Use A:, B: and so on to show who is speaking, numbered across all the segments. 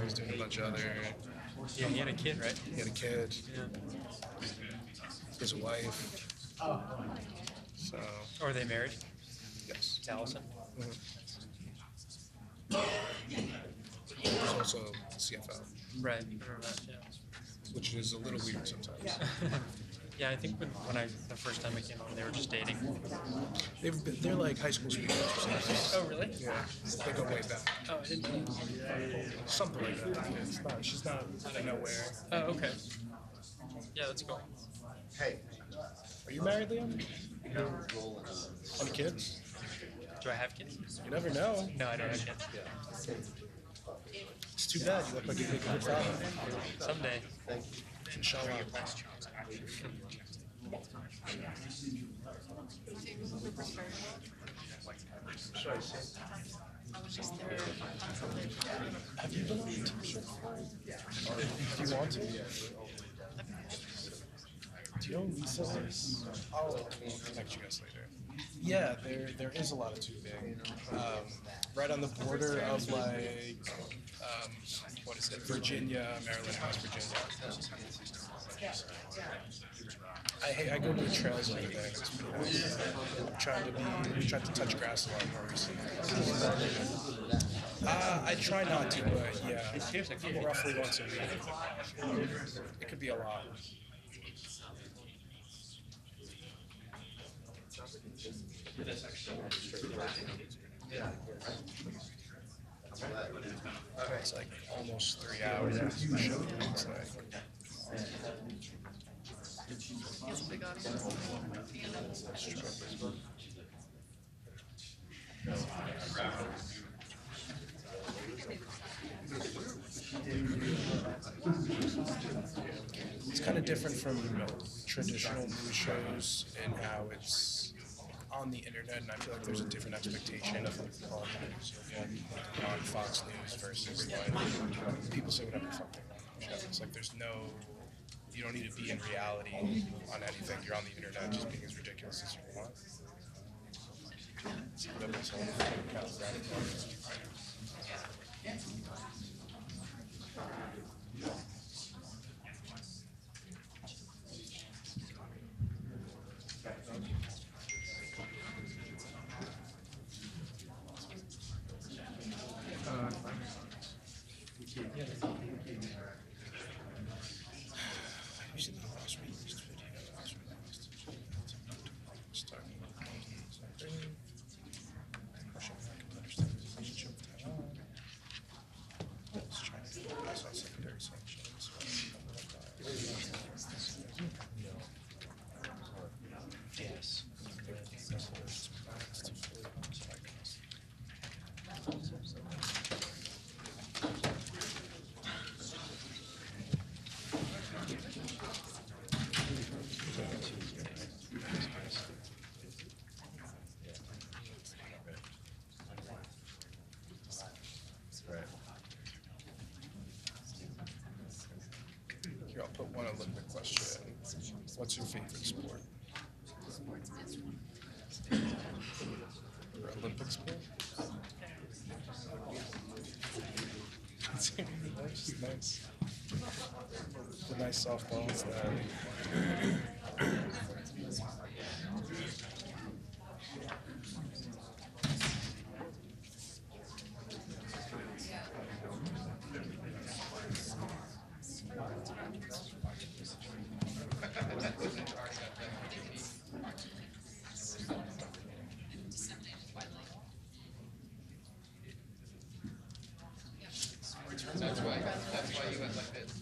A: He's doing a bunch of other.
B: Yeah, he had a kid, right?
A: He had a kid.
B: Yeah.
A: He has a wife. So
B: Or are they married?
A: yes.
B: To Allison?
A: He's also CFO,
B: Right. I remember that, yeah.
A: which is a little weird sometimes.
B: Yeah, I think the first time I came on, they were just dating.
A: They're like high school sweethearts or something.
B: Oh, really?
A: Yeah, they go way back.
B: Oh, I didn't know.
A: Something like that. It's not. She's not out of nowhere.
B: Oh, okay. Yeah, that's cool.
A: Hey, are you married, Liam?
B: No.
A: Any kids?
B: Do I have kids?
A: You never know.
B: No, I don't have kids.
A: It's too bad. You look like you'd make a good father.
B: Someday.
A: Inshallah. Have you been on the team shirt before? Do you want to? Do you know Lisa is? I'll connect you guys later. Yeah, there is a lot of tubing. Right on the border of like, what is it? Virginia, Maryland, West Virginia. I go to the trails over there. It's pretty nice. I'm trying to touch grass a lot more recently. I try not to, but yeah, roughly once a week. It could be a lot. It's like almost 3 hours after the show. It's like.
C: He has a big audience.
A: It's kind of different from traditional news shows in how it's on the internet, and I feel like there's a different expectation of like on news on Fox News versus what people say whatever the fuck they want. It's like you don't need to be in reality on anything. You're on the internet just being as ridiculous as you want.
B: Yes.
A: Here, I'll put one Olympic question. What's your favorite sport? Or Olympic sport? Nice, nice. The nice softballs that.
D: That's why you went like this.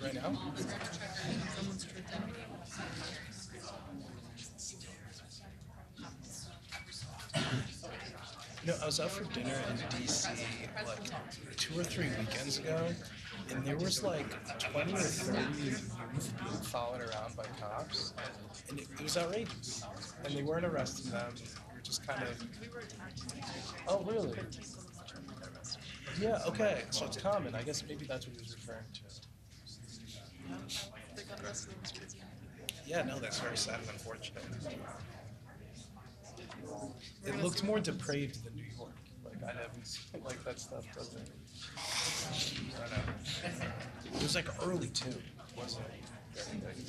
A: Right now?
C: Someone's truth.
A: I was out for dinner in DC like 2 or 3 weekends ago, and there was like 20 or 30 youth being followed around by cops, and it was outrageous. And they weren't arresting them. We were just kind of,
C: We were attacked.
A: oh really?
C: 13 so much.
A: Yeah, okay. So it's common. I guess maybe that's what he was referring to.
C: They got arrested in the streets.
A: Yeah, no, that's very sad and unfortunate. It looked more depraved than New York. Like I haven't seen like that stuff doesn't. I don't know. It was like early too, wasn't it? Very late.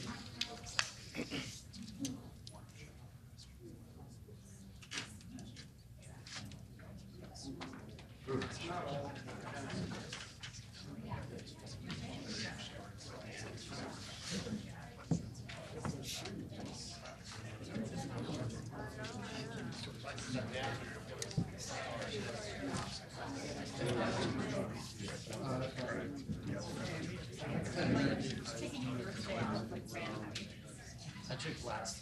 B: I checked last.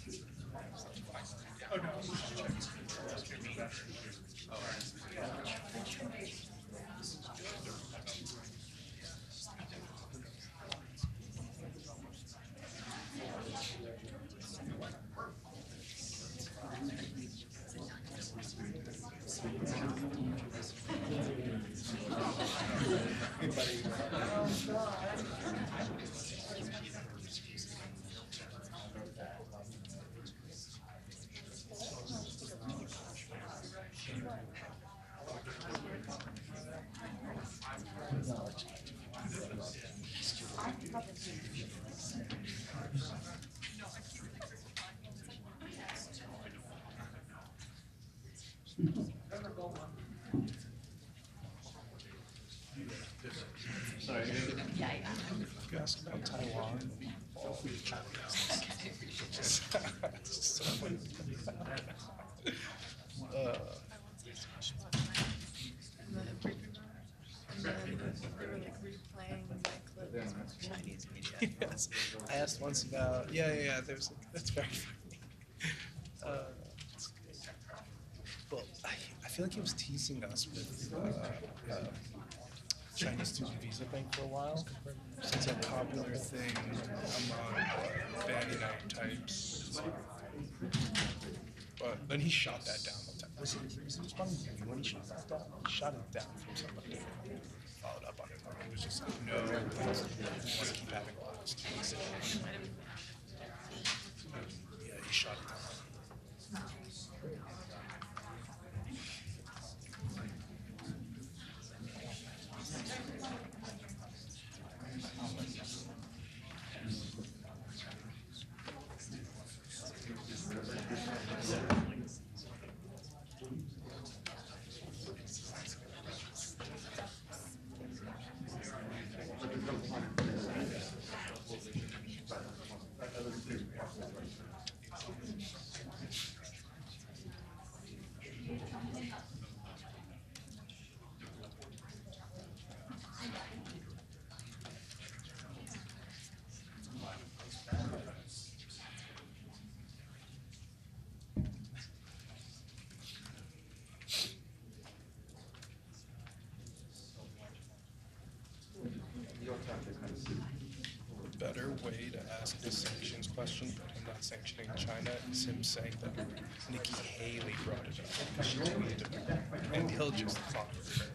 A: You ask about Taiwan. It's so funny.
C: In the briefing room. And then they were like replaying my clips with Chinese media.
A: Yes, I asked once about yeah. There's like that's very funny. Well, I feel like he was teasing us with Chinese student visa thing for a while. So it's a popular thing among banning out types. But then he shot that down. Was he responding to you when he shot that down? He shot it down from somebody who followed up on it. It was just like, no, we want to keep having a lot of students. Yeah, he shot it down. Better way to ask a sanctions question, but him not sanctioning China, is him saying that Nikki Haley brought it up because she tweeted it, and he'll just talk for her.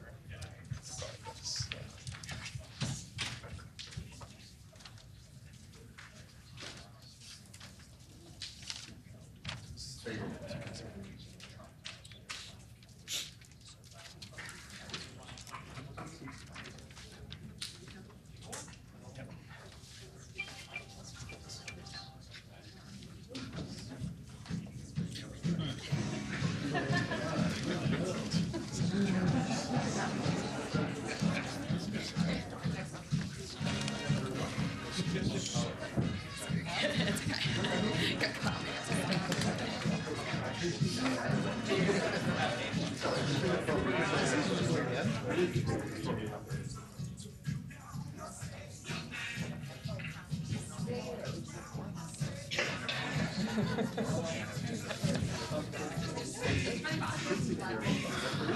A: Regardless.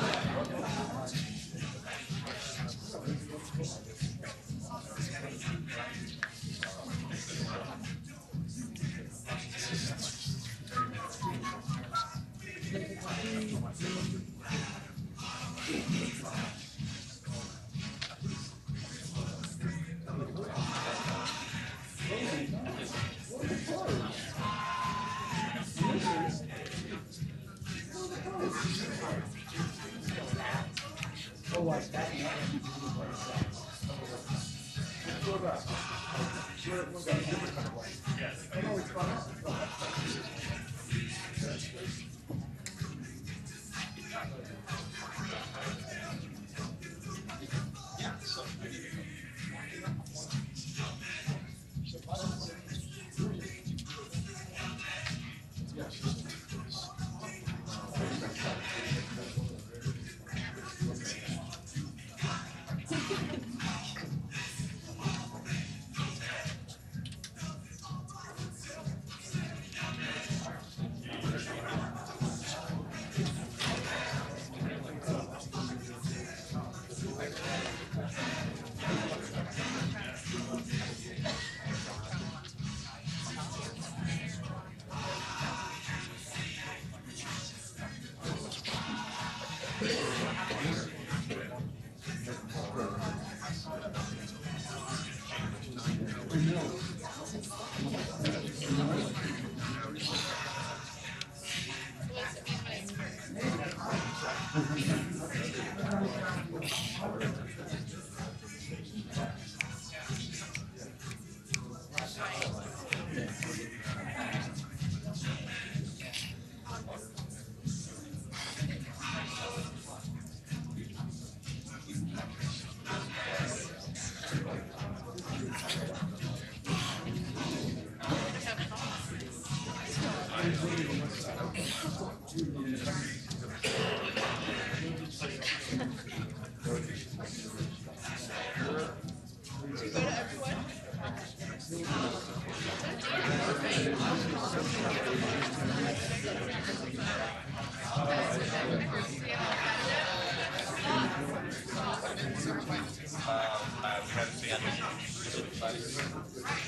C: Do you go to everyone?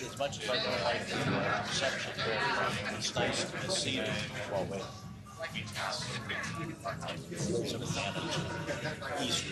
E: As much as I don't like the reception, it's nice to see it while we sort of manage East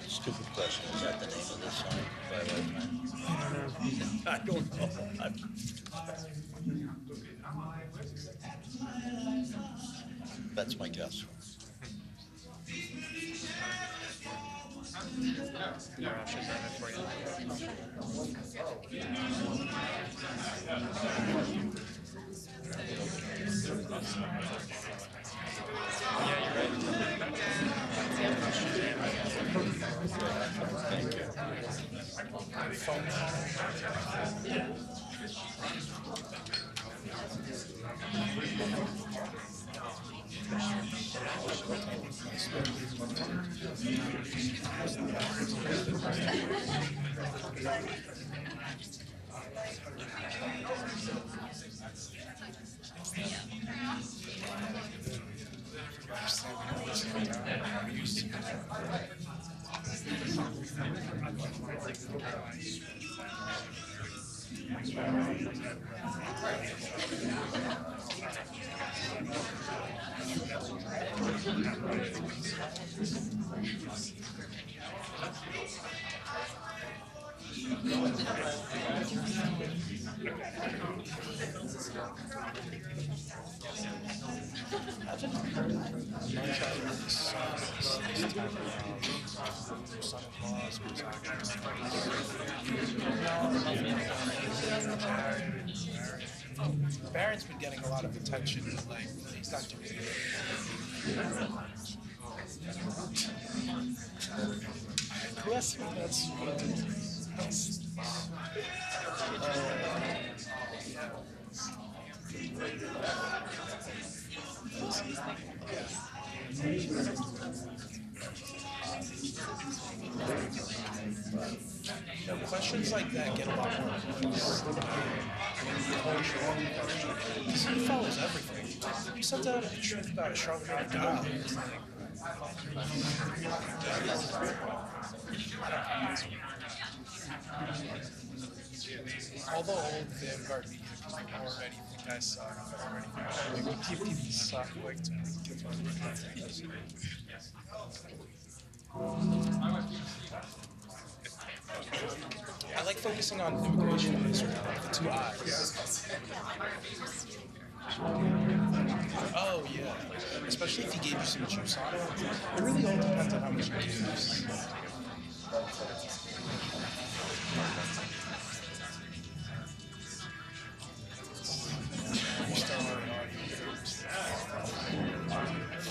E: Stupid question, is that the name of this song? I don't know. That's my guess.
B: Or I should grab it for you. Yeah, you're right.
E: Thank you.
A: haven't heard much out of this time around. Son-in-laws, Barrett's been getting a lot of attention, but like he's not doing it. Who else? That's questions like that get a lot more clicks. He follows everything. He sent out a truth about a Charlemagne God. It's like, all the old Vanguard media people already think I suck. Like, when people suck, like, to give them I like focusing on immigration in Israel, like the two eyes. Oh, yeah. Especially if he gave you some juice on it. It really all depends on how much you use. You're still learning audio.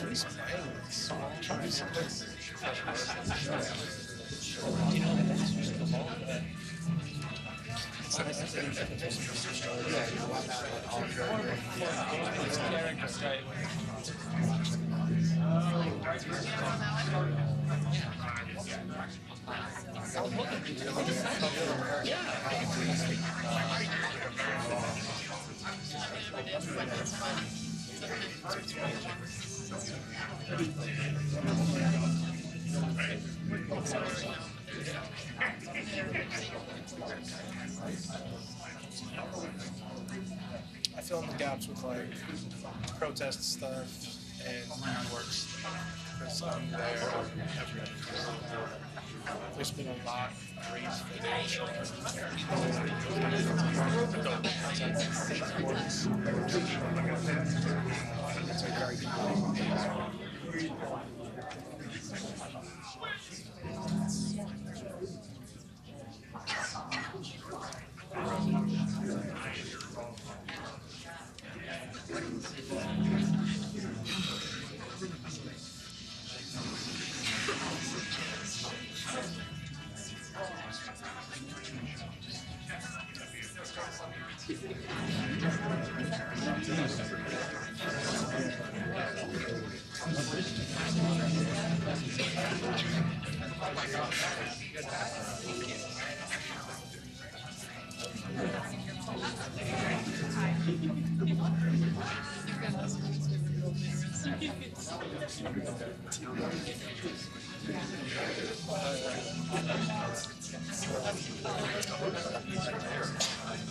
A: He's playing with small tribes. Do you know that that's just the law? I fill in the gaps with like protest stuff and New York stuff because I'm there every day. There's been a lot of great footage of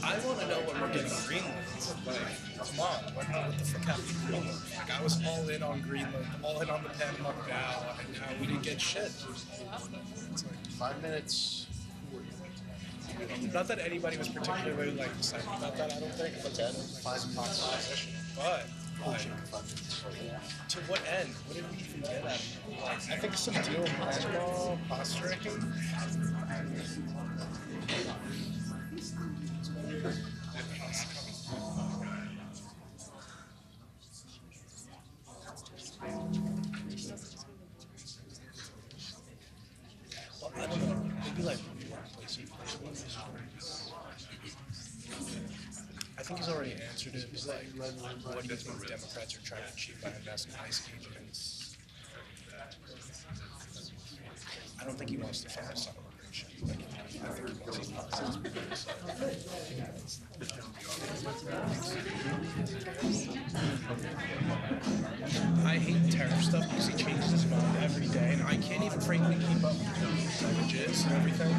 A: I want to know when we're getting Greenland. Like, come on, what the fuck happened to Greenland? Like, I was all in on Greenland, all in on the Panama Canal, and now we didn't get shit. It's like
E: 5 minutes.
A: Not that anybody was particularly like excited about that. I don't think.
E: What's that? 5 minutes.
A: But like, to what end? What did we even get at? Like, I think some deal with basketball, posturing. Well, I don't know. Maybe like I think he's already answered it. It's like, what do you think the Democrats are trying to achieve by investing in ICE agents? I don't think he wants to focus on immigration. Like, I think he wants these policies. I hate tariff stuff because he changes his mind every day, and I can't even frankly keep up with the images and everything.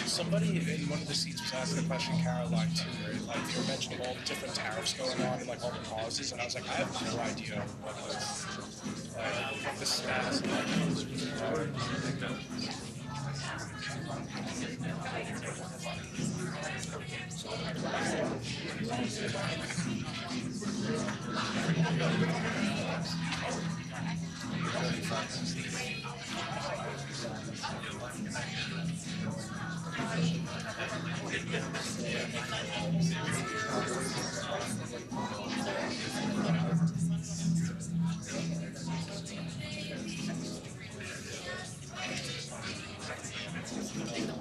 A: Somebody in one of the seats was asking a question, Caroline, too, where like they were mentioning all the different tariffs going on and like all the causes, and I was like, I have no idea what the status of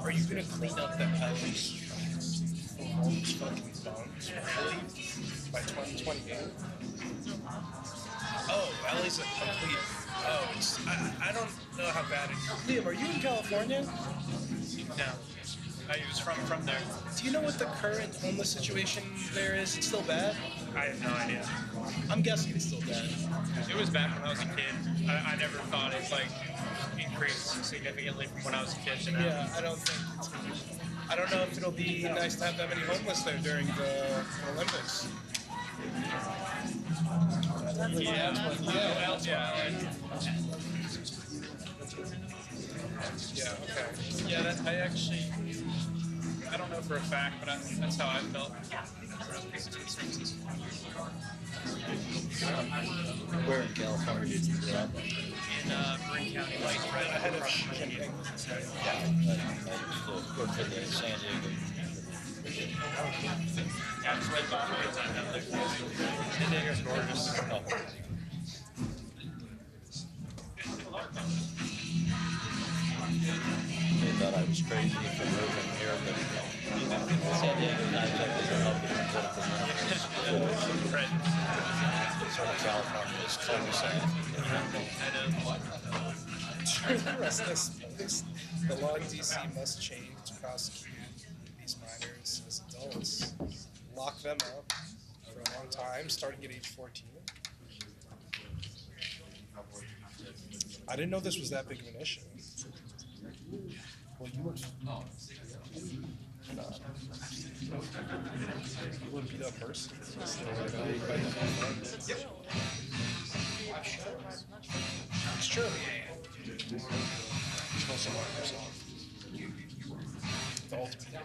A: Are you gonna clean up that Ellie's from all these fucking bones really by 2028? Oh, Ellie's a complete. Oh, it's. I don't know how bad it is. Liam, are you in California?
B: No, I was from there.
A: Do you know what the current homeless situation there is? It's still bad?
B: I have no idea.
A: I'm guessing it's still bad.
B: It was bad when I was a kid. I never thought it like increased significantly from when I was a kid to now.
A: Yeah, I don't think it's. I don't know if it'll be nice to have that many homeless there during the Olympics.
B: Yeah.
A: Yeah, okay.
B: Yeah, that I actually, I don't know for a fact, but that's how I felt.
E: Where in California did you grow up?
B: In Marin County, like right
A: Ahead of
B: across from
A: Champaign.
E: I used to work for the San Diego.
B: Yeah, it's right by my time down there. San Diego's gorgeous.
E: Oh. They thought I was crazy for moving here, but San Diego not exactly the healthy political ministers.
B: Right.
E: Sort of California is cul-de-sac.
A: During the rest of this, the law in DC must change to prosecute these minors as adults, lock them up for a long time, starting at age 14. I didn't know this was that big of an issue. Well, you would. No. You wouldn't be that person. It's true. Kill someone yourself. The ultimate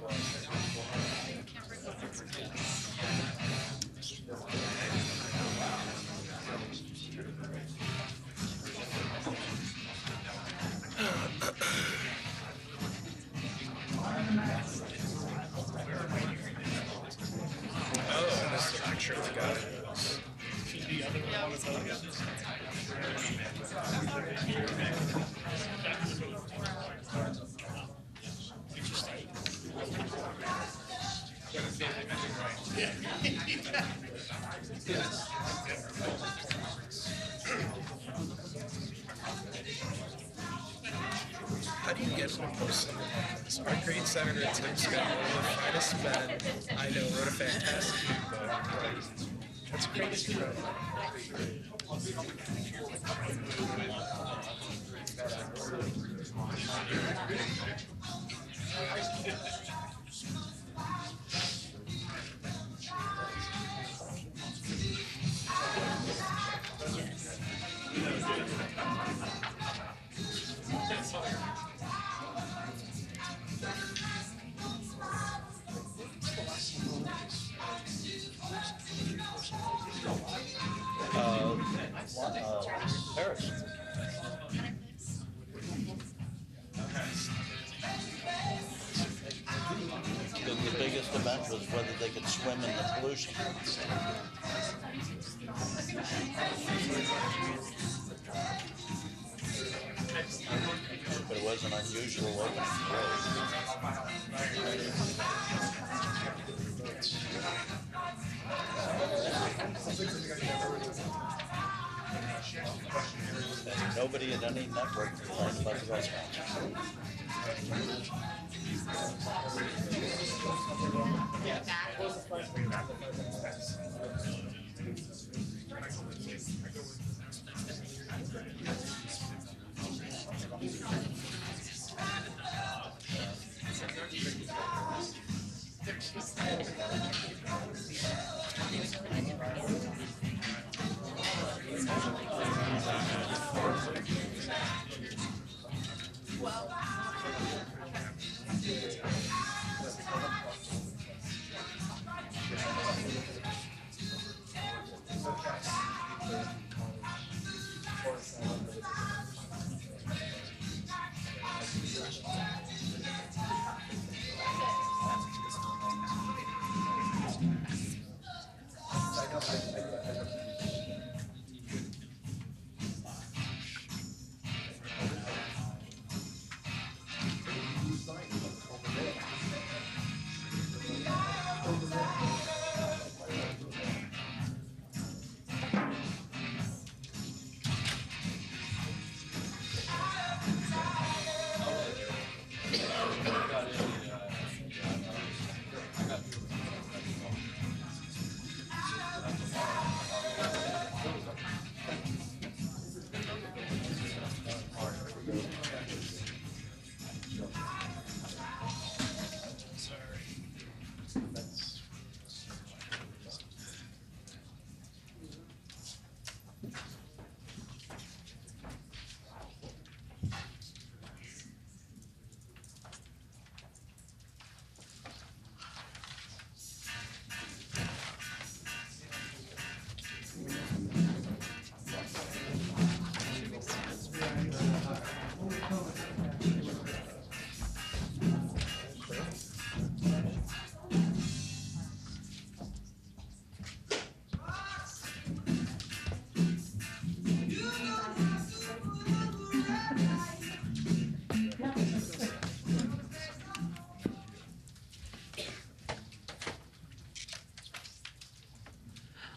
A: oh, that's the picture of the guy. The other one of those. How do you get to post something like this? Our great Senator Tim Scott, one of the finest men I know, wrote a fantastic book. That's crazy, bro.
E: Paris. The biggest event was whether they could swim in the pollution. But it was an unusual opening. And nobody at any network complained about the restaurants.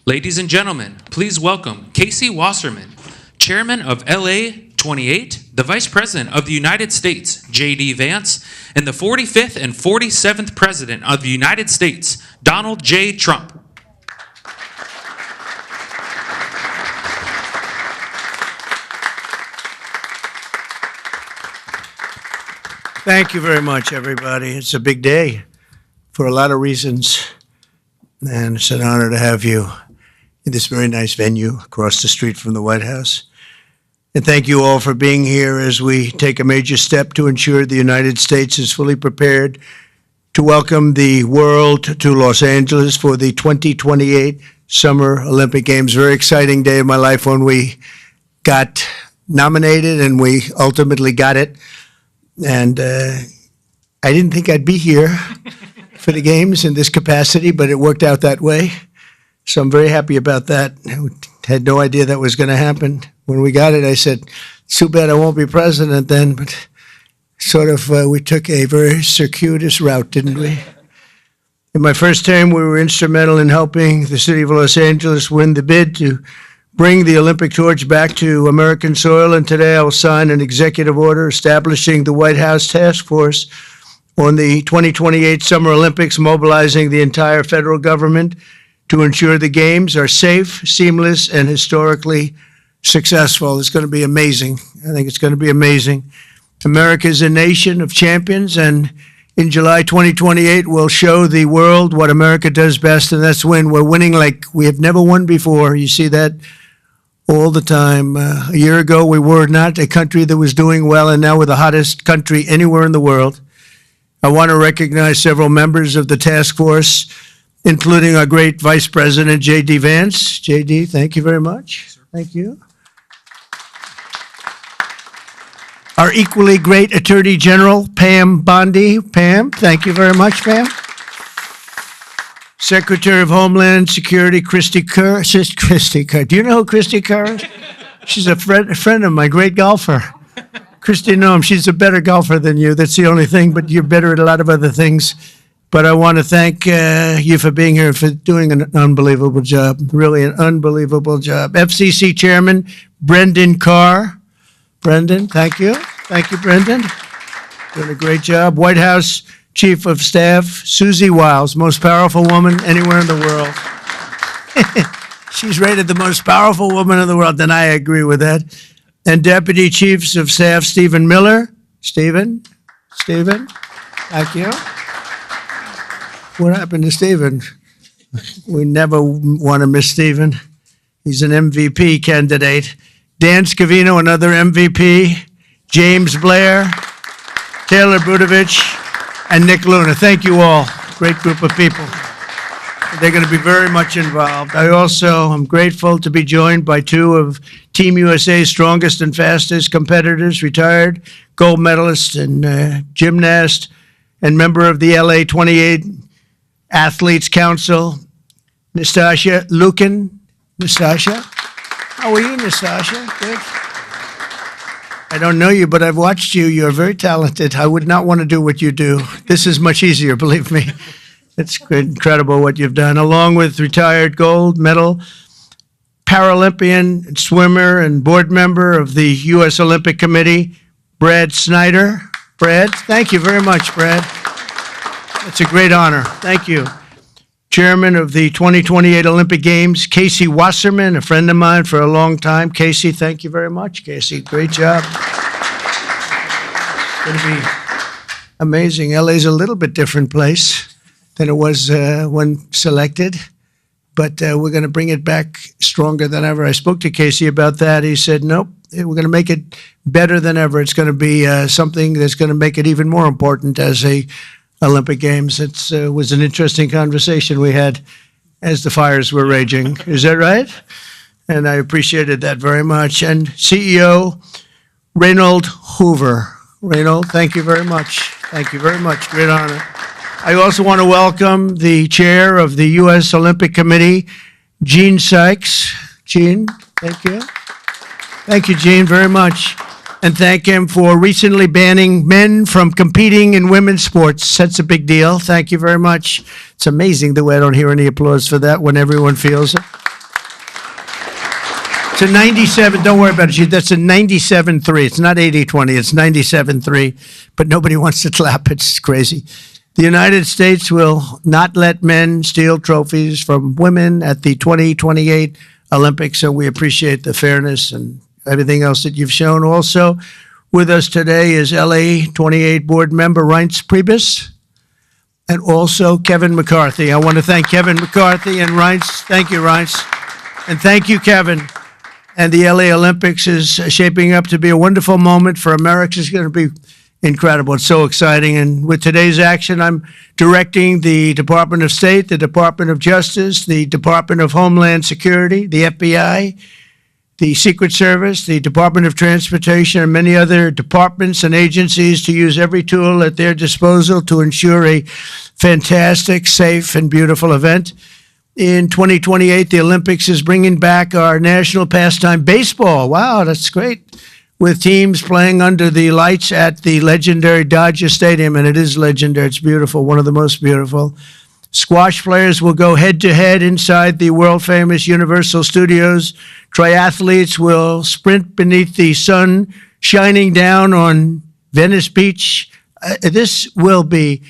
F: Ladies and gentlemen, please welcome Casey Wasserman, Chairman of LA 28, the Vice President of the United States, J.D. Vance, and the 45th and 47th President of the United States, Donald J. Trump.
G: Thank you very much, everybody. It's a big day for a lot of reasons, and it's an honor to have you in this very nice venue across the street from the White House. And thank you all for being here as we take a major step to ensure the United States is fully prepared to welcome the world to Los Angeles for the 2028 Summer Olympic Games. Very exciting day of my life when we got nominated and we ultimately got it. And I didn't think I'd be here for the games in this capacity, but it worked out that way. So I'm very happy about that. I had no idea that was going to happen. When we got it, I said, it's too bad I won't be president then, but sort of we took a very circuitous route, didn't we? In my first term, we were instrumental in helping the city of Los Angeles win the bid to bring the Olympic torch back to American soil, and today I will sign an executive order establishing the White House Task Force on the 2028 Summer Olympics, mobilizing the entire federal government to ensure the games are safe, seamless, and historically successful. It's going to be amazing. I think it's going to be amazing. America is a nation of champions, and in July 2028, we'll show the world what America does best, and that's win. We're winning like we have never won before. You see that all the time. A year ago, we were not a country that was doing well, and now we're the hottest country anywhere in the world. I want to recognize several members of the task force, including our great Vice President, J.D. Vance. J.D., thank you very much. Thank you. Our equally great Attorney General, Pam Bondi. Pam, thank you very much, Pam. Secretary of Homeland Security, Christy Kerr. Christy Kerr. Do you know who Christy Kerr is? She's a friend of my, great golfer. Christy Noem, she's a better golfer than you. That's the only thing, but you're better at a lot of other things. But I want to thank you for being here and for doing an unbelievable job, really an unbelievable job. FCC Chairman Brendan Carr. Brendan, thank you. Thank you, Brendan. Doing a great job. White House Chief of Staff Susie Wiles, most powerful woman anywhere in the world. She's rated the most powerful woman in the world, and I agree with that. And Deputy Chiefs of Staff Stephen Miller. Stephen, thank you. What happened to Stephen? We never want to miss Stephen. He's an MVP candidate. Dan Scavino, another MVP. James Blair, Taylor Budovich, and Nick Luna. Thank you all. Great group of people. They're going to be very much involved. I also am grateful to be joined by two of Team USA's strongest and fastest competitors, retired gold medalist and gymnast, and member of the LA 28 Athletes Council, Nastasia Lukin. Nastasia? How are you, Nastasia? Good. I don't know you, but I've watched you. You're very talented. I would not want to do what you do. This is much easier, believe me. It's incredible what you've done. Along with retired gold medal Paralympian, swimmer, and board member of the U.S. Olympic Committee, Brad Snyder. Brad, thank you very much, Brad. It's a great honor. Thank you. Chairman of the 2028 Olympic Games, Casey Wasserman, a friend of mine for a long time. Casey, thank you very much. Casey, great job. going to be amazing. LA's a little bit different place than it was when selected, but we're going to bring it back stronger than ever. I spoke to Casey about that. He said, nope, we're going to make it better than ever. It's going to be something that's going to make it even more important as a Olympic Games. It was an interesting conversation we had as the fires were raging. Is that right? And I appreciated that very much. And CEO Reynold Hoover. Reynold, thank you very much. Thank you very much. Great honor. I also want to welcome the chair of the U.S. Olympic Committee, Gene Sykes. Gene, thank you. Thank you, Gene, very much. And thank him for recently banning men from competing in women's sports. That's a big deal. Thank you very much. It's amazing the way I don't hear any applause for that when everyone feels it. It's a 97, don't worry about it, Gene. That's a 97-3. It's not 80-20, it's 97-3. But nobody wants to clap. It's crazy. The United States will not let men steal trophies from women at the 2028 Olympics, so we appreciate the fairness and everything else that you've shown. Also with us today is LA 28 board member Reince Priebus and also Kevin McCarthy. I want to thank Kevin McCarthy and Reince. Thank you, Reince. And thank you, Kevin. And the LA Olympics is shaping up to be a wonderful moment for America. It's going to be incredible. It's so exciting. And with today's action, I'm directing the Department of State, the Department of Justice, the Department of Homeland Security, the FBI, the Secret Service, the Department of Transportation, and many other departments and agencies to use every tool at their disposal to ensure a fantastic, safe, and beautiful event. In 2028, the Olympics is bringing back our national pastime, baseball. Wow, that's great. With teams playing under the lights at the legendary Dodger Stadium, and it is legendary. It's beautiful, one of the most beautiful. Squash players will go head-to-head inside the world-famous Universal Studios. Triathletes will sprint beneath the sun shining down on Venice Beach. This will be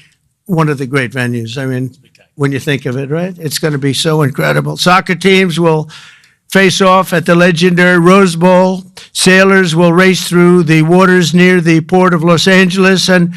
G: one of the great venues. I mean, when you think of it, right? It's going to be so incredible. Soccer teams will face off at the legendary Rose Bowl. Sailors will race through the waters near the port of Los Angeles, and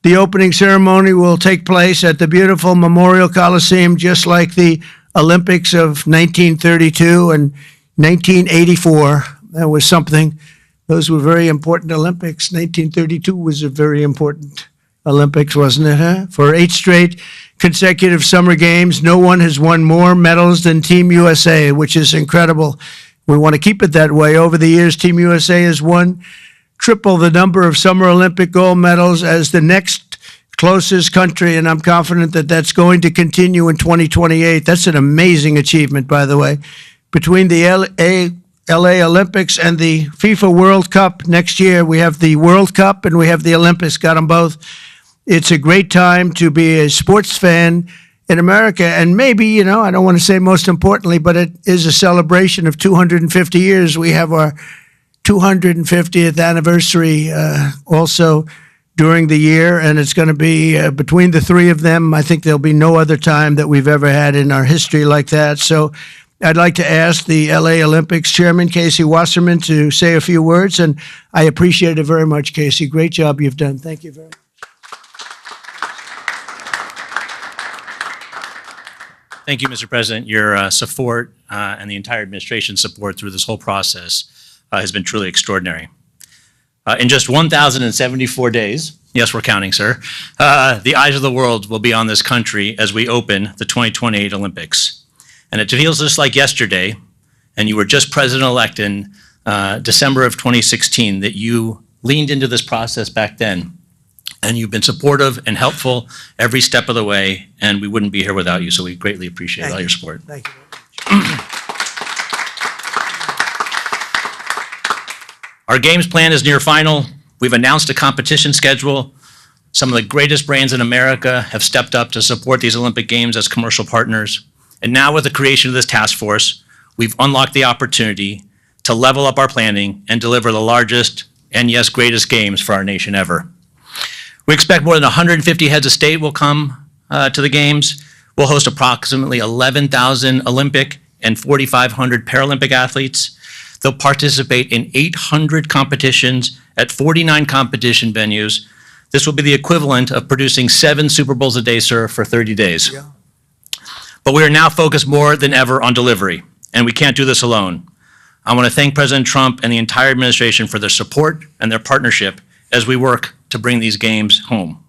G: the opening ceremony will take place at the beautiful Memorial Coliseum, just like the Olympics of 1932 and 1984. That was something. Those were very important Olympics. 1932 was a very important Olympics, wasn't it, huh? For 8 straight consecutive summer games, no one has won more medals than Team USA, which is incredible. We want to keep it that way. Over the years, Team USA has won triple the number of Summer Olympic gold medals as the next closest country, and I'm confident that that's going to continue in 2028. That's an amazing achievement, by the way. Between the LA Olympics and the FIFA World Cup next year, we have the World Cup and we have the Olympics, got them both. It's a great time to be a sports fan in America, and maybe, I don't want to say most importantly, but it is a celebration of 250 years. We have our 250th anniversary also during the year, and it's going to be between the three of them. I think there'll be no other time that we've ever had in our history like that. So I'd like to ask the LA Olympics Chairman, Casey Wasserman, to say a few words, and I appreciate it very much, Casey. Great job you've done. Thank you very much.
H: Thank you, Mr. President. Your support and the entire administration's support through this whole process has been truly extraordinary. In just 1,074 days, yes, we're counting, sir, the eyes of the world will be on this country as we open the 2028 Olympics. And it feels just like yesterday, and you were just president-elect in December of 2016, that you leaned into this process back then. And you've been supportive and helpful every step of the way, and we wouldn't be here without you, so we greatly appreciate all your support.
G: Thank you very much.
H: Our games plan is near final. We've announced a competition schedule. Some of the greatest brands in America have stepped up to support these Olympic Games as commercial partners. And now with the creation of this task force, we've unlocked the opportunity to level up our planning and deliver the largest and, yes, greatest games for our nation ever. We expect more than 150 heads of state will come to the Games. We'll host approximately 11,000 Olympic and 4,500 Paralympic athletes. They'll participate in 800 competitions at 49 competition venues This will be the equivalent of producing 7 Super Bowls a day, sir, for 30 days.
G: Yeah.
H: But we are now focused more than ever on delivery, and we can't do this alone. I want to thank President Trump and the entire administration for their support and their partnership as we work to bring these games home.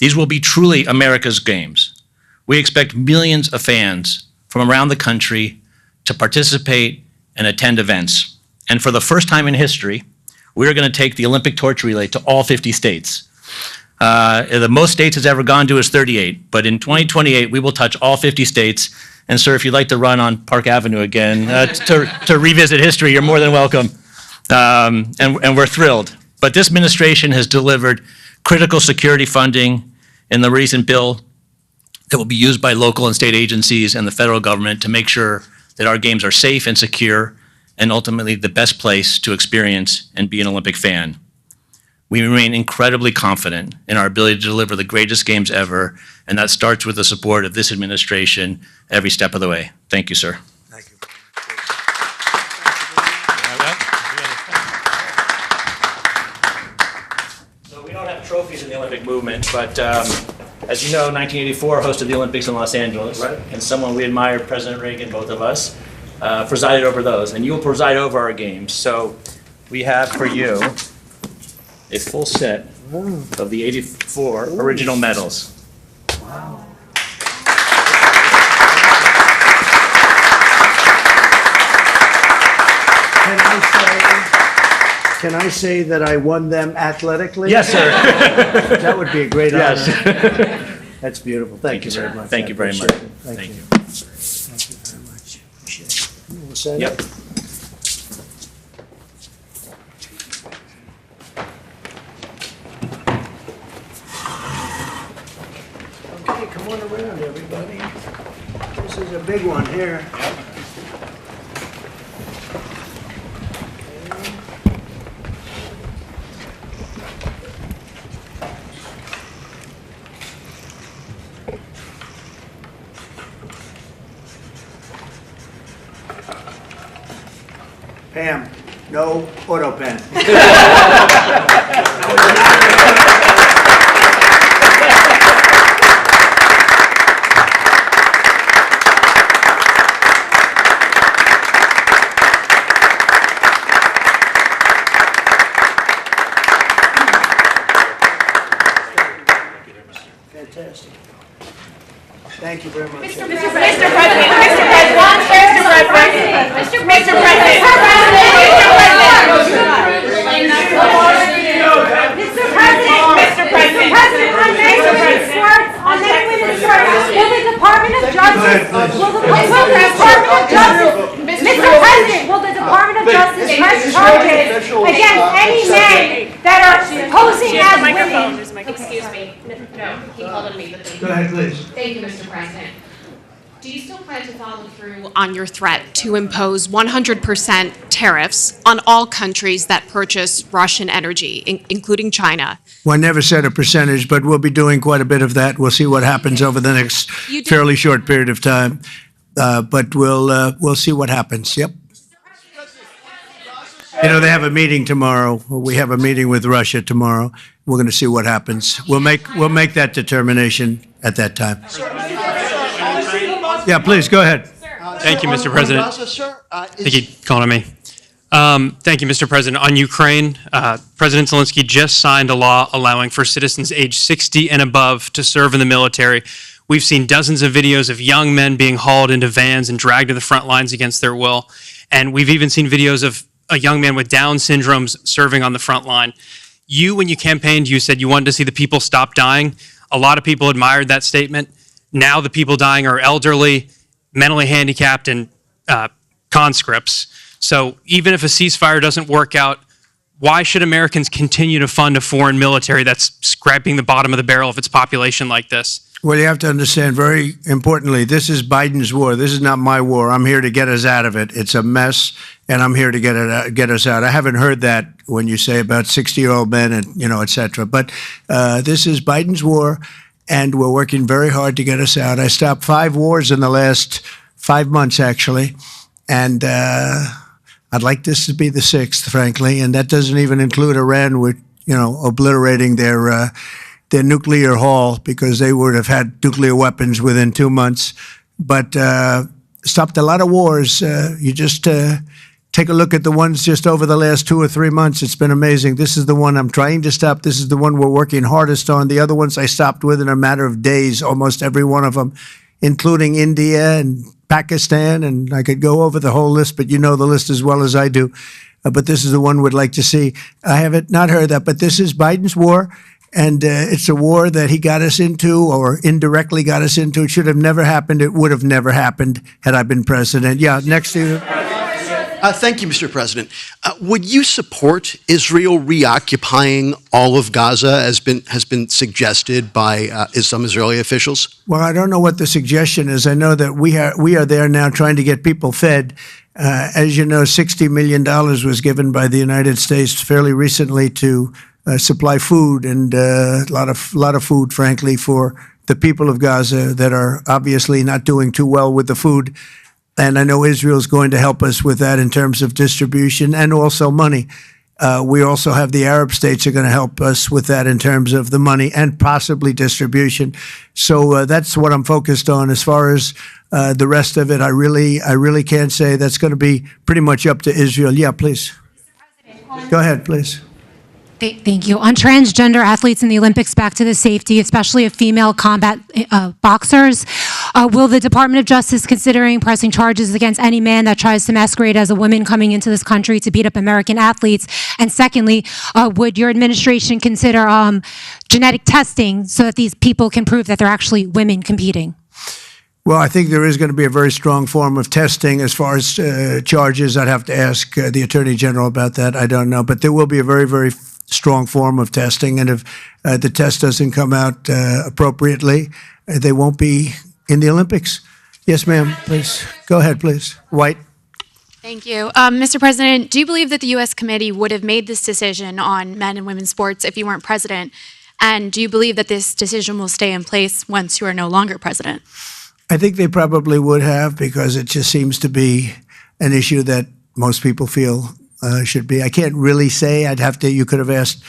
H: These will be truly America's games. We expect millions of fans from around the country to participate and attend events. And for the first time in history, we are going to take the Olympic torch relay to all 50 states. The most states it's ever gone to is 38, but in 2028, we will touch all 50 states. And sir, if you'd like to run on Park Avenue again to revisit history, you're more than welcome. And we're thrilled. But this administration has delivered critical security funding in the recent bill that will be used by local and state agencies and the federal government to make sure that our games are safe and secure and ultimately the best place to experience and be an Olympic fan. We remain incredibly confident in our ability to deliver the greatest games ever, and that starts with the support of this administration every step of the way. Thank you, sir.
G: Thank you.
H: So we don't have trophies in the Olympic movement, but as you know, 1984 hosted the Olympics in Los Angeles, right? And someone we admired, President Reagan, both of us, presided over those, and you will preside over our games. So we have for you a full set of the 84 original medals.
G: Can I say that I won them athletically?
H: Yes, sir.
G: That would be a great honor.
H: Yes.
G: That's beautiful. Thank you very
H: sir.
G: much.
H: Thank
G: I
H: you very
G: appreciate
H: much.
G: it. Thank
H: Thank
G: you.
H: you.
G: Thank you very much. Appreciate it. You all set?
H: Yep.
G: Okay, come on around, everybody. This is a big one here. Pam, no auto pen. Fantastic. Thank you very much.
I: Mr. President, Mr. President, Mr. President, Mr. President, Mr. President, will the Department of Justice press charges against any men that are posing as women?
J: Excuse me. No, he called on me, but thank
G: Go
J: you.
G: ahead, please.
J: Thank you, Mr. President. Do you still plan to follow through on your threat to impose 100% tariffs on all countries that purchase Russian energy, including China?
G: Well, I never said a percentage, but we'll be doing quite a bit of that. We'll see what happens over the next
J: You did-
G: fairly short period of time. But we'll see what happens. Yep. You know, they have a meeting tomorrow. We have a meeting with Russia tomorrow. We're going to see what happens. We'll make that determination at that time. Yeah, please go ahead.
K: Thank you, Mr. President. Thank you for calling on me. Thank you, Mr. President. On Ukraine, President Zelensky just signed a law allowing for citizens age 60 and above to serve in the military. We've seen dozens of videos of young men being hauled into vans and dragged to the front lines against their will. And we've even seen videos of a young man with Down syndrome serving on the front line. When you campaigned, you said you wanted to see the people stop dying. A lot of people admired that statement. Now the people dying are elderly, mentally handicapped, and conscripts. So even if a ceasefire doesn't work out, why should Americans continue to fund a foreign military that's scraping the bottom of the barrel of its population like this?
G: Well, you have to understand very importantly, this is Biden's war. This is not my war. I'm here to get us out of it. It's a mess, and I'm here to get us out. I haven't heard that when you say about 60-year-old men and, et cetera. But this is Biden's war, and we're working very hard to get us out. I stopped 5 wars in the last 5 months, actually, and I'd like this to be the 6th, frankly, and that doesn't even include Iran, which obliterating their nuclear haul because they would have had nuclear weapons within 2 months. But stopped a lot of wars. You just take a look at the ones just over the last 2 or 3 months. It's been amazing. This is the one I'm trying to stop. This is the one we're working hardest on. The other ones I stopped within a matter of days, almost every one of them, including India and Pakistan. And I could go over the whole list, but you know the list as well as I do. But this is the one we'd like to see. I haven't not heard that, but this is Biden's war. And it's a war that he got us into or indirectly got us into. It should have never happened. It would have never happened had I been president. Yeah, next to you.
L: Thank you, Mr. President. Would you support Israel reoccupying all of Gaza as has been suggested by some Israeli officials?
G: Well, I don't know what the suggestion is. I know that we are there now trying to get people fed. As you know, $60 million was given by the United States fairly recently to supply food and a lot of food, frankly, for the people of Gaza that are obviously not doing too well with the food. And I know Israel's going to help us with that in terms of distribution and also money. We also have the Arab states are going to help us with that in terms of the money and possibly distribution. So that's what I'm focused on. As far as the rest of it, I really can't say. That's going to be pretty much up to Israel. Yeah, please. Go ahead, please.
I: Thank you. On transgender athletes in the Olympics, back to the safety, especially of female combat boxers, will the Department of Justice considering pressing charges against any man that tries to masquerade as a woman coming into this country to beat up American athletes? And secondly, would your administration consider genetic testing so that these people can prove that they're actually women competing?
G: Well, I think there is going to be a very strong form of testing. As far as charges, I'd have to ask the Attorney General about that. I don't know. But there will be a very, very strong form of testing. And if the test doesn't come out appropriately, they won't be in the Olympics. Yes, ma'am, please. Go ahead, please. White.
J: Thank you. Mr. President, do you believe that the U.S. committee would have made this decision on men and women's sports if you weren't president? And do you believe that this decision will stay in place once you are no longer president?
G: I think they probably would have, because it just seems to be an issue that most people feel should be. I can't really say. You could have asked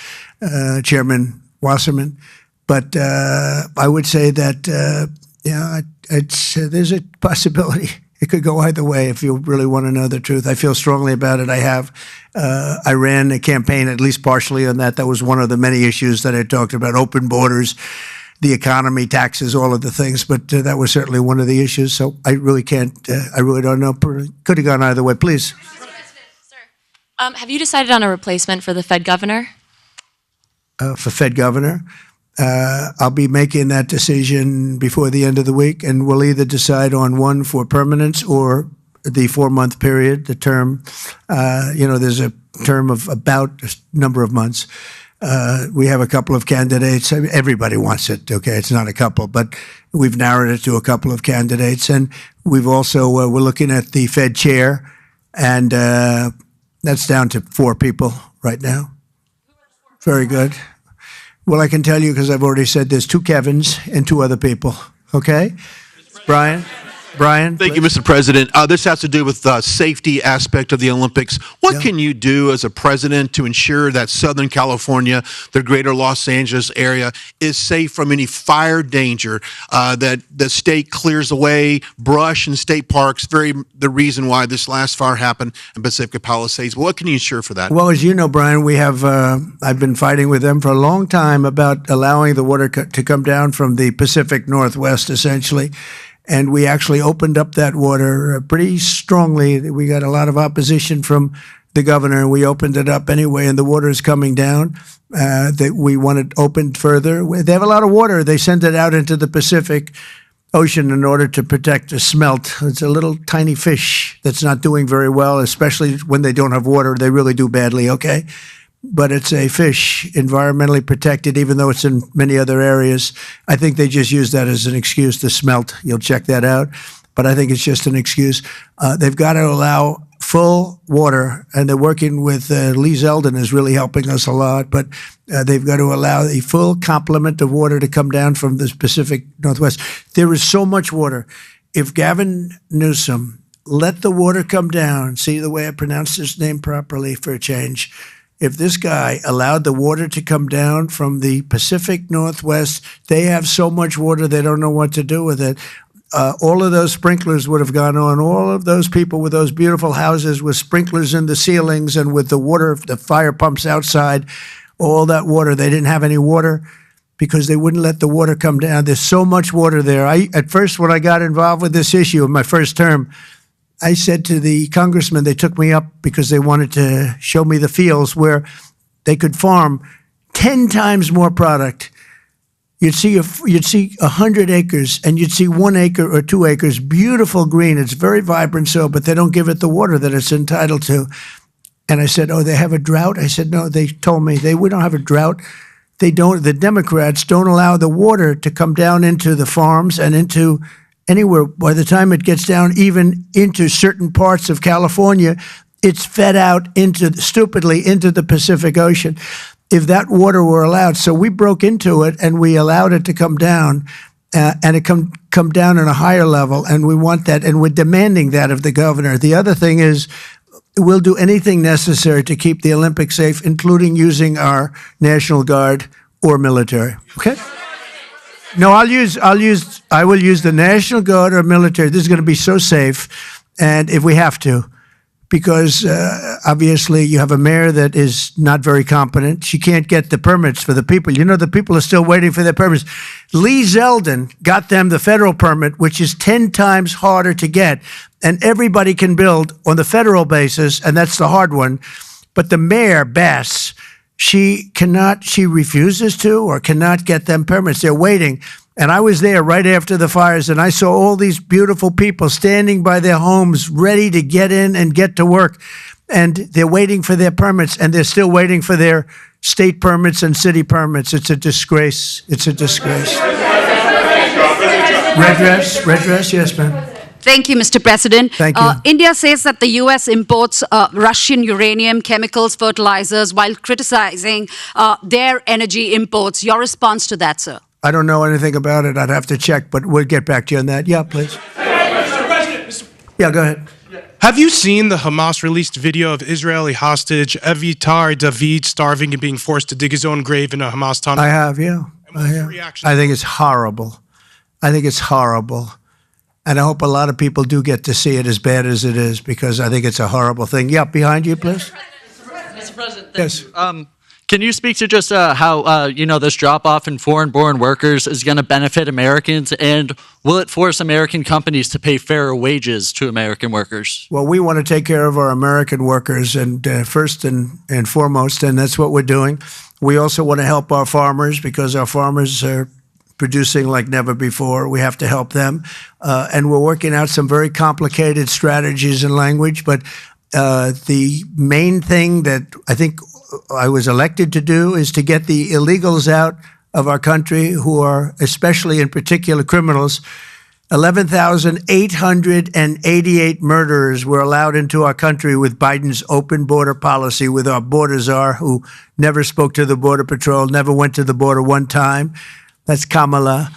G: Chairman Wasserman. But I would say that, there's a possibility. It could go either way if you really want to know the truth. I feel strongly about it. I ran a campaign, at least partially on that. That was one of the many issues that I talked about, open borders, the economy, taxes, all of the things. But that was certainly one of the issues. So I really don't know. Could have gone either way. Please.
M: Have you decided on a replacement for the Fed governor?
G: For Fed governor? I'll be making that decision before the end of the week, and we'll either decide on one for permanence or the 4-month period, the term. There's a term of about a number of months. We have a couple of candidates. Everybody wants it, okay? It's not a couple, but we've narrowed it to a couple of candidates. And we've also, we're looking at the Fed chair, and that's down to 4 people right now. Very good. Well, I can tell you, because I've already said there's 2 Kevins and 2 other people, okay? Brian?
N: Thank you, Mr. President. This has to do with the safety aspect of the Olympics. What can you do as a president to ensure that Southern California, the greater Los Angeles area, is safe from any fire danger, that the state clears away brush in state parks, the reason why this last fire happened in Pacific Palisades? What can you ensure for that?
G: Well, as you know, Brian, we have, I've been fighting with them for a long time about allowing the water to come down from the Pacific Northwest, essentially. And we actually opened up that water pretty strongly. We got a lot of opposition from the governor, and we opened it up anyway, and the water is coming down. That we want it opened further. They have a lot of water. They send it out into the Pacific Ocean in order to protect the smelt. It's a little tiny fish that's not doing very well, especially when they don't have water. They really do badly, okay? But it's a fish, environmentally protected, even though it's in many other areas. I think they just use that as an excuse to smelt. You'll check that out. But I think it's just an excuse. They've got to allow full water, and they're working with Lee Zeldin is really helping us a lot, but they've got to allow the full complement of water to come down from the Pacific Northwest. There is so much water. If Gavin Newsom let the water come down, see the way I pronounced his name properly for a change, if this guy allowed the water to come down from the Pacific Northwest, they have so much water they don't know what to do with it. All of those sprinklers would have gone on. All of those people with those beautiful houses with sprinklers in the ceilings and with the water, the fire pumps outside, all that water, they didn't have any water because they wouldn't let the water come down. There's so much water there. At first, when I got involved with this issue in my first term, I said to the congressman, they took me up because they wanted to show me the fields where they could farm 10 times more product. You'd see 100 acres, and you'd see 1 acre or 2 acres, beautiful green. It's very vibrant soil, but they don't give it the water that it's entitled to. And I said, oh, they have a drought? I said, no, they told me we don't have a drought. They don't. The Democrats don't allow the water to come down into the farms and into anywhere. By the time it gets down even into certain parts of California, it's fed out stupidly into the Pacific Ocean. If that water were allowed, so we broke into it and we allowed it to come down, and it come down at a higher level, and we want that, and we're demanding that of the governor. The other thing is, we'll do anything necessary to keep the Olympics safe, including using our National Guard or military. Okay? No, I will use the National Guard or military. This is going to be so safe, and if we have to, because obviously you have a mayor that is not very competent. She can't get the permits for the people. You know, the people are still waiting for their permits. Lee Zeldin got them the federal permit, which is 10 times harder to get, and everybody can build on the federal basis, and that's the hard one. But the mayor, Bass, she refuses to or cannot get them permits. They're waiting. And I was there right after the fires, and I saw all these beautiful people standing by their homes, ready to get in and get to work. And they're waiting for their permits, and they're still waiting for their state permits and city permits. It's a disgrace. It's a disgrace. Redress, yes, ma'am.
O: Thank you, Mr. President.
G: Thank you.
O: India says that the U.S. imports Russian uranium, chemicals, fertilizers, while criticizing their energy imports. Your response to that, sir?
G: I don't know anything about it. I'd have to check, but we'll get back to you on that. Yeah, please.
A: Mr. President,
G: Yeah, go ahead.
A: have you seen the Hamas released video of Israeli hostage Avitar David starving and being forced to dig his own grave in a Hamas tunnel?
G: I have, yeah. I have. I think it's horrible. I think it's horrible. And I hope a lot of people do get to see it, as bad as it is, because I think it's a horrible thing. Yeah, behind you, please.
P: Mr. President,
G: Yes.
P: Can you speak to just how, this drop-off in foreign-born workers is going to benefit Americans, and will it force American companies to pay fairer wages to American workers?
G: Well, we want to take care of our American workers, and first and foremost, and that's what we're doing. We also want to help our farmers, because our farmers are producing like never before. We have to help them. And we're working out some very complicated strategies and language, but the main thing that I think I was elected to do is to get the illegals out of our country, who are especially in particular criminals. 11,888 murderers were allowed into our country with Biden's open border policy, with our border czar, who never spoke to the Border Patrol, never went to the border one time. That's Kamala.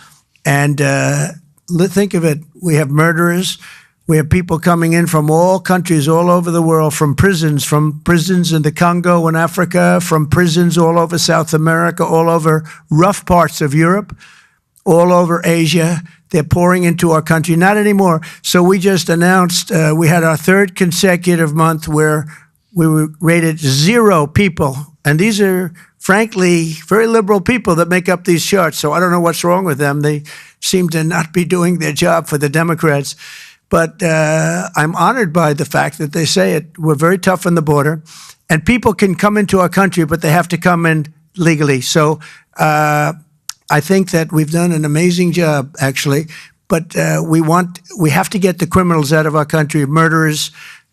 G: And think of it. We have murderers. We have people coming in from all countries all over the world, from prisons in the Congo and Africa, from prisons all over South America, all over rough parts of Europe, all over Asia. They're pouring into our country. Not anymore. So we just announced we had our third consecutive month where we were rated 0 people. And these are, frankly, very liberal people that make up these charts. So I don't know what's wrong with them. They seem to not be doing their job for the Democrats. But I'm honored by the fact that they say it. We're very tough on the border. And people can come into our country, but they have to come in legally. So I think that we've done an amazing job, actually. But we have to get the criminals out of our country, murderers,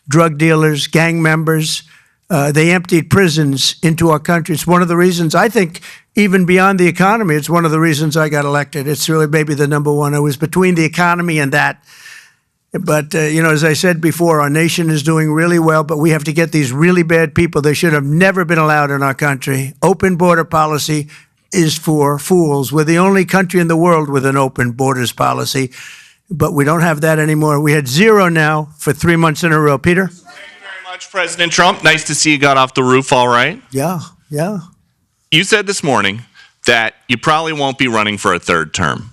G: drug dealers, gang members. They emptied prisons into our country. It's one of the reasons, I think, even beyond the economy, it's one of the reasons I got elected. It's really maybe the number one. It was between the economy and that. But, as I said before, our nation is doing really well, but we have to get these really bad people. They should have never been allowed in our country. Open border policy is for fools. We're the only country in the world with an open borders policy, but we don't have that anymore. We had 0 now for 3 months in a row. Peter?
Q: much, President Trump. Nice to see you got off the roof all right.
G: Yeah, yeah.
Q: You said this morning that you probably won't be running for a third term.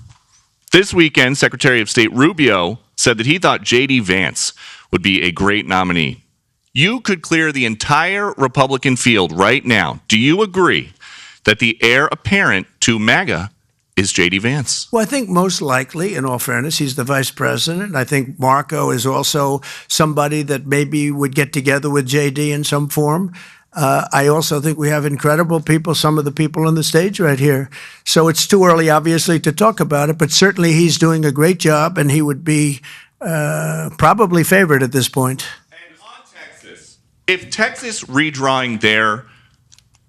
Q: This weekend, Secretary of State Rubio said that he thought J.D. Vance would be a great nominee. You could clear the entire Republican field right now. Do you agree that the heir apparent to MAGA is J.D. Vance?
G: Well, I think most likely, in all fairness, he's the vice president. I think Marco is also somebody that maybe would get together with J.D. in some form. I also think we have incredible people, some of the people on the stage right here. So it's too early, obviously, to talk about it, but certainly he's doing a great job, and he would be probably favored at this point.
Q: And on Texas, if Texas redrawing their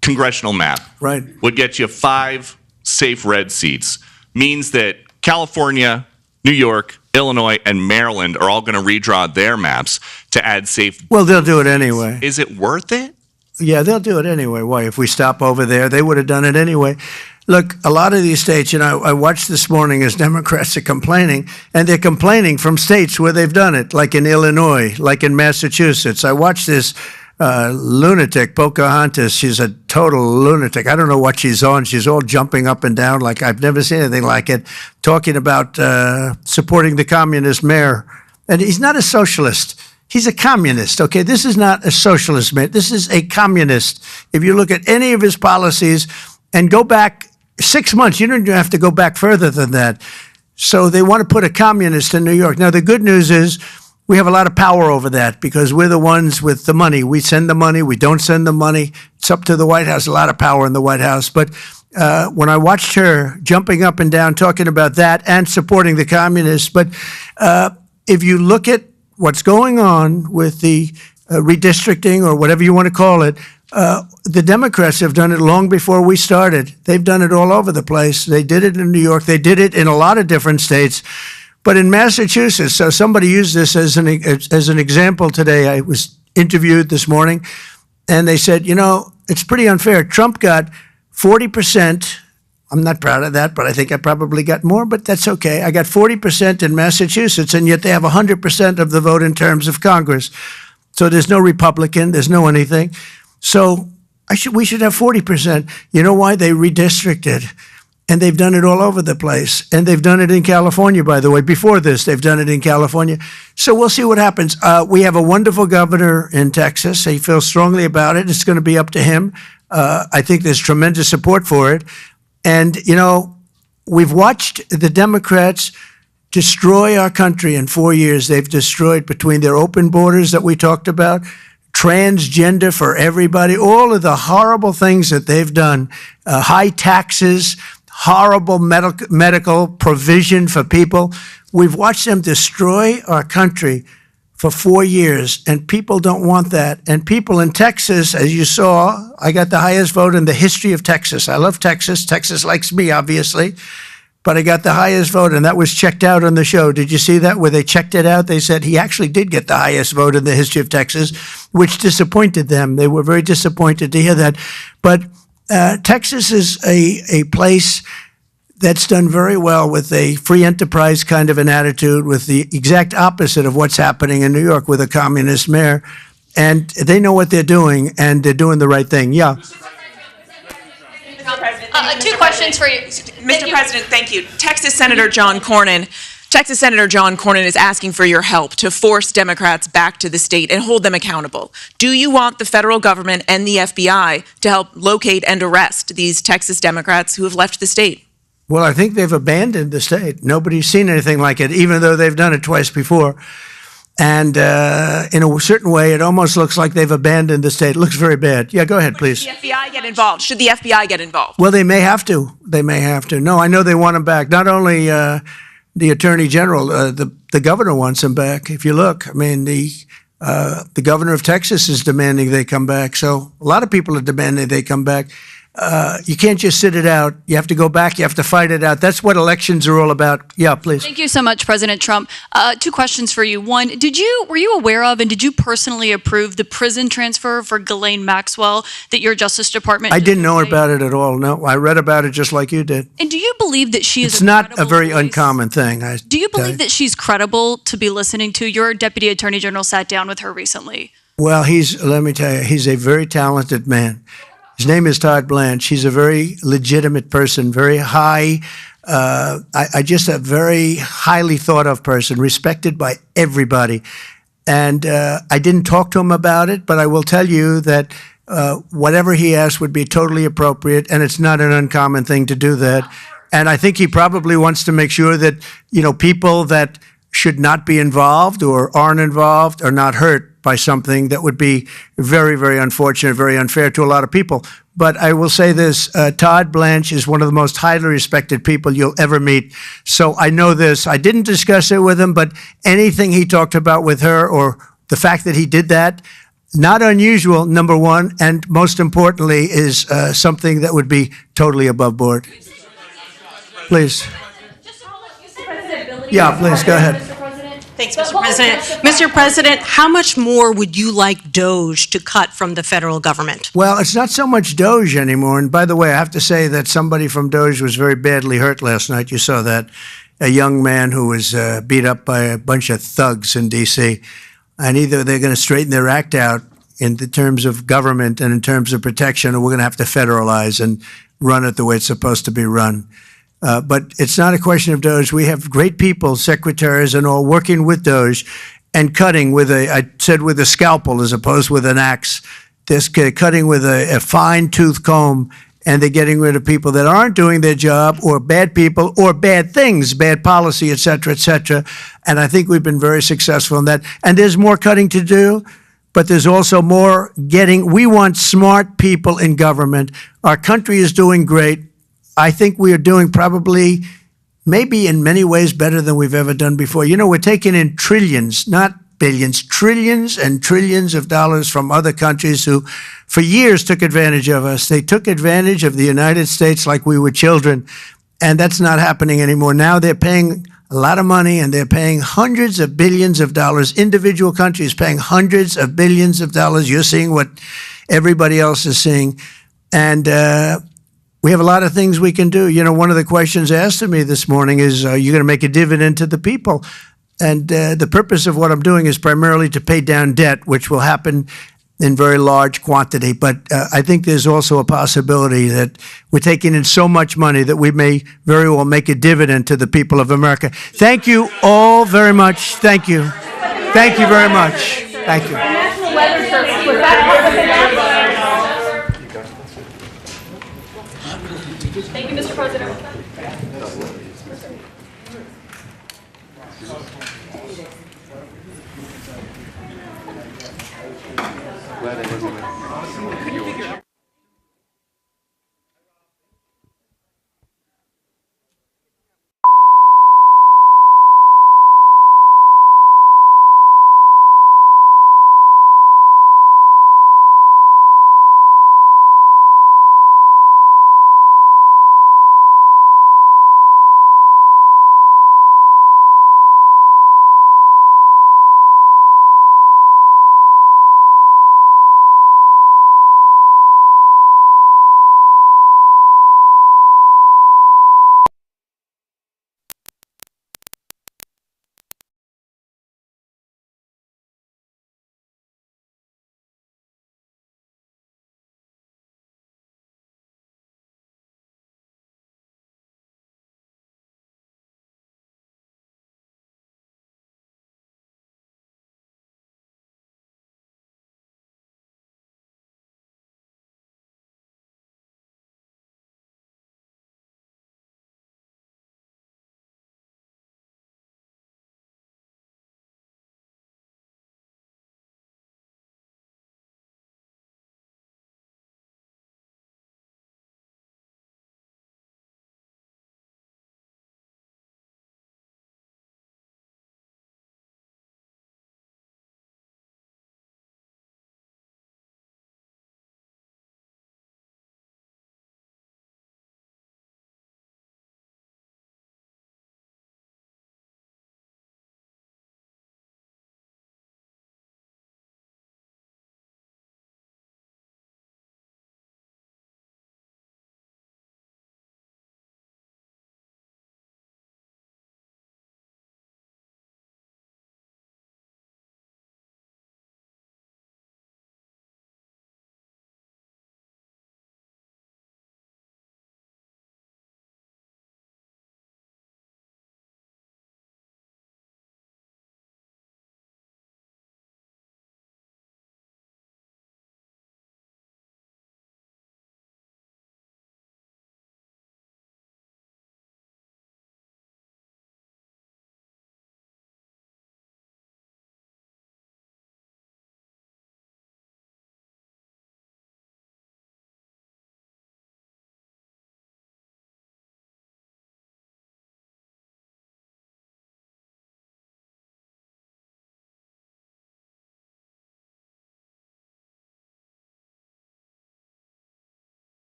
Q: congressional map would get you 5 safe red seats, means that California, New York, Illinois, and Maryland are all going to redraw their maps to add safe.
G: Well, they'll do it anyway.
Q: Is it worth it?
G: Yeah, they'll do it anyway. Why? If we stop over there, they would have done it anyway. Look, a lot of these states, I watched this morning as Democrats are complaining, and they're complaining from states where they've done it, like in Illinois, like in Massachusetts. I watched this lunatic, Pocahontas. She's a total lunatic. I don't know what she's on. She's all jumping up and down like I've never seen anything like it, talking about supporting the communist mayor. And he's not a socialist. He's a communist, okay? This is not a socialist mayor. This is a communist. If you look at any of his policies and go back 6 months, you don't even have to go back further than that. So they want to put a communist in New York. Now, the good news is we have a lot of power over that because we're the ones with the money. We send the money. We don't send the money. It's up to the White House, a lot of power in the White House. But when I watched her jumping up and down talking about that and supporting the communists, but if you look at what's going on with the redistricting or whatever you want to call it, the Democrats have done it long before we started. They've done it all over the place. They did it in New York. They did it in a lot of different states. But in Massachusetts, so somebody used this as an example today. I was interviewed this morning, and they said, it's pretty unfair. Trump got 40%. I'm not proud of that, but I think I probably got more, but that's okay. I got 40% in Massachusetts, and yet they have 100% of the vote in terms of Congress. So there's no Republican, there's no anything. So we should have 40%. You know why? They redistricted. And they've done it all over the place. And they've done it in California, by the way. Before this, they've done it in California. So we'll see what happens. We have a wonderful governor in Texas. He feels strongly about it. It's going to be up to him. I think there's tremendous support for it. And, we've watched the Democrats destroy our country in 4 years. They've destroyed between their open borders that we talked about, transgender for everybody, all of the horrible things that they've done, high taxes, horrible medical provision for people. We've watched them destroy our country for 4 years, and people don't want that. And people in Texas, as you saw, I got the highest vote in the history of Texas. I love Texas. Texas likes me, obviously. But I got the highest vote, and that was checked out on the show. Did you see that? Where they checked it out, they said he actually did get the highest vote in the history of Texas, which disappointed them. They were very disappointed to hear that. But Texas is a place that's done very well with a free enterprise kind of an attitude, with the exact opposite of what's happening in New York with a communist mayor. And they know what they're doing, and they're doing the right thing. Yeah.
R: Two questions for you. Mr. President, thank you. Texas Senator John Cornyn is asking for your help to force Democrats back to the state and hold them accountable. Do you want the federal government and the FBI to help locate and arrest these Texas Democrats who have left the state?
G: Well, I think they've abandoned the state. Nobody's seen anything like it, even though they've done it twice before. And in a certain way, it almost looks like they've abandoned the state. It looks very bad. Yeah, go ahead, please.
R: Should the FBI get involved? Should the FBI get involved?
G: Well, they may have to. They may have to. No, I know they want him back. Not only the Attorney General, the governor wants him back. If you look, I mean, the governor of Texas is demanding they come back. So a lot of people are demanding they come back. You can't just sit it out. You have to go back. You have to fight it out. That's what elections are all about. Yeah, please.
S: Thank you so much, President Trump. Two questions for you. One, were you aware of and did you personally approve the prison transfer for Ghislaine Maxwell that your Justice Department?
G: I didn't know about it at all. No, I read about it just like you did.
S: And do you believe that she is?
G: It's not a very uncommon thing.
S: Do you believe that she's credible to be listening to? Your Deputy Attorney General sat down with her recently.
G: Well, let me tell you, he's a very talented man. His name is Todd Blanche. He's a very legitimate person, very high, I just a very highly thought of person, respected by everybody. And I didn't talk to him about it, but I will tell you that whatever he asked would be totally appropriate, and it's not an uncommon thing to do that. And I think he probably wants to make sure that, people that should not be involved or aren't involved are not hurt by something that would be very, very unfortunate, very unfair to a lot of people. But I will say this, Todd Blanche is one of the most highly respected people you'll ever meet. So I know this. I didn't discuss it with him, but anything he talked about with her or the fact that he did that, not unusual, number one, and most importantly is something that would be totally above board. Please. Yeah, please, go ahead.
T: Thanks, Mr. President. Mr. President, how much more would you like DOGE to cut from the federal government?
G: Well, it's not so much DOGE anymore. And by the way, I have to say that somebody from DOGE was very badly hurt last night. You saw that. A young man who was beat up by a bunch of thugs in D.C. And either they're going to straighten their act out in the terms of government and in terms of protection, or we're going to have to federalize and run it the way it's supposed to be run. But it's not a question of DOGE. We have great people, secretaries and all, working with DOGE and cutting with I said with a scalpel as opposed with an axe. They're cutting with a fine-tooth comb, and they're getting rid of people that aren't doing their job, or bad people, or bad things, bad policy, et cetera, et cetera. And I think we've been very successful in that. And there's more cutting to do, but there's also more getting. We want smart people in government. Our country is doing great. I think we are doing probably, maybe in many ways, better than we've ever done before. We're taking in trillions, not billions, trillions and trillions of dollars from other countries who, for years, took advantage of us. They took advantage of the United States like we were children, and that's not happening anymore. Now they're paying a lot of money, and they're paying hundreds of billions of dollars. Individual countries paying hundreds of billions of dollars. You're seeing what everybody else is seeing. And we have a lot of things we can do. One of the questions asked of me this morning is, are you going to make a dividend to the people? And the purpose of what I'm doing is primarily to pay down debt, which will happen in very large quantity. But I think there's also a possibility that we're taking in so much money that we may very well make a dividend to the people of America. Thank you all very much. Thank you. Thank you very much. Thank you.
J: National Weather Service, was that Thank you, Mr. President.